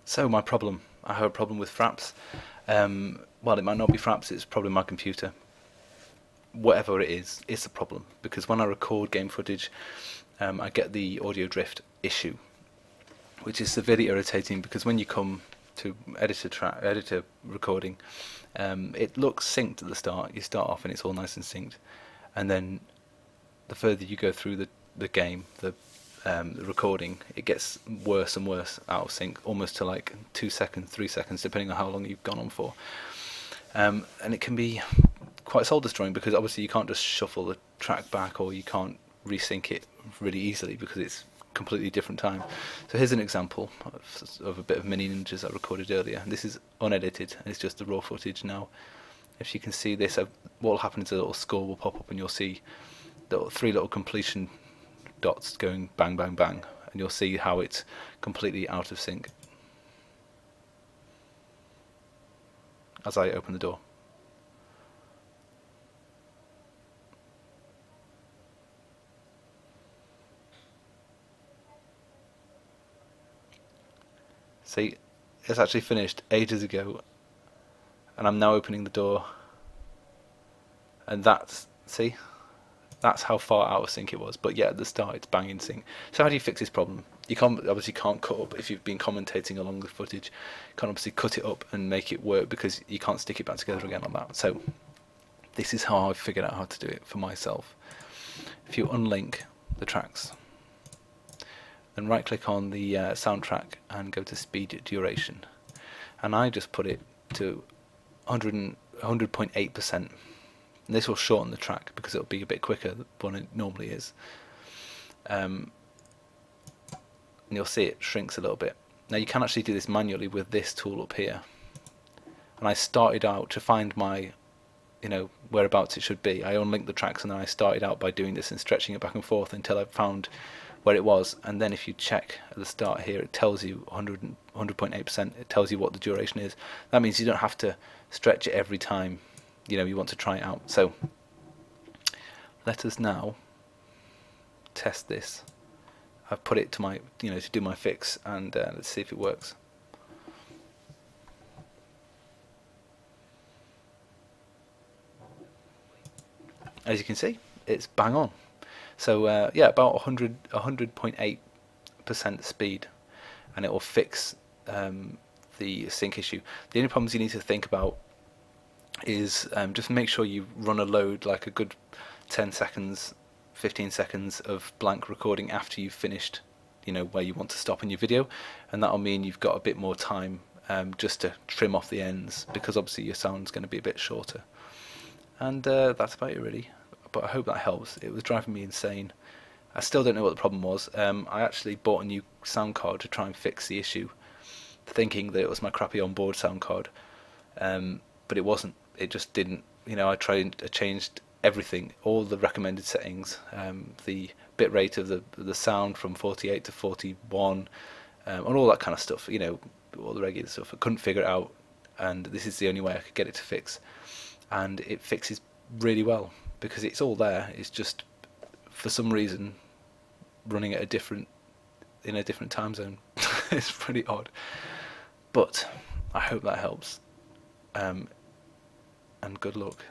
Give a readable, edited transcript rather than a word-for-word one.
So my problem, I have a problem with Fraps. Well, it might not be Fraps, it's probably my computer. Whatever it is, it's a problem, because when I record game footage, I get the audio drift issue, which is severely irritating, because when you come to edit a recording, it looks synced at the start. You start off and it's all nice and synced, and then the further you go through the game, the recording, it gets worse and worse out of sync, almost to like 2 seconds, 3 seconds, depending on how long you've gone on for. And it can be quite soul destroying, because obviously you can't just shuffle the track back, or you can't resync it really easily because it's completely different time. So here's an example of a bit of mini ninjas I recorded earlier. This is unedited and it's just the raw footage. Now if you can see this, what will happen is a little score will pop up and you'll see three little completion dots going bang bang bang, and you'll see how it's completely out of sync as I open the door. See, it's actually finished ages ago, and I'm now opening the door, and see, that's how far out of sync it was. But yeah, at the start it's bang in sync. So how do you fix this problem? You obviously can't cut up, if you've been commentating along the footage, you can't obviously cut it up and make it work, because you can't stick it back together again on that. So this is how I've figured out how to do it for myself. If you unlink the tracks, then right click on the soundtrack and go to speed duration, and I just put it to 100.8%, and this will shorten the track because it'll be a bit quicker than it normally is, and you'll see it shrinks a little bit. Now you can actually do this manually with this tool up here, and I started out to find my whereabouts it should be. I unlinked the tracks, and then I started out by doing this and stretching it back and forth until I found where it was. And then if you check at the start here, it tells you 100.8%. It tells you what the duration is. That means you don't have to stretch it every time you want to try it out. So let us now test this. I've put it to my to do my fix, and let's see if it works. As you can see, it's bang on. So yeah, about 100.8% speed, and it will fix the sync issue. The only problems you need to think about is just make sure you run a load, like a good 10 seconds, 15 seconds of blank recording after you've finished where you want to stop in your video, and that'll mean you've got a bit more time just to trim off the ends, because obviously your sound's going to be a bit shorter. And that's about it really. But I hope that helps. It was driving me insane. I still don't know what the problem was. I actually bought a new sound card to try and fix the issue, thinking that it was my crappy onboard sound card, but it wasn't. It just didn't. I changed everything, all the recommended settings, the bit rate of the sound from 48 to 41, and all that kind of stuff. All the regular stuff. I couldn't figure it out, and this is the only way I could get it to fix, and it fixes really well, because it's all there. It's just for some reason running at in a different time zone. It's pretty odd, but I hope that helps, and good luck.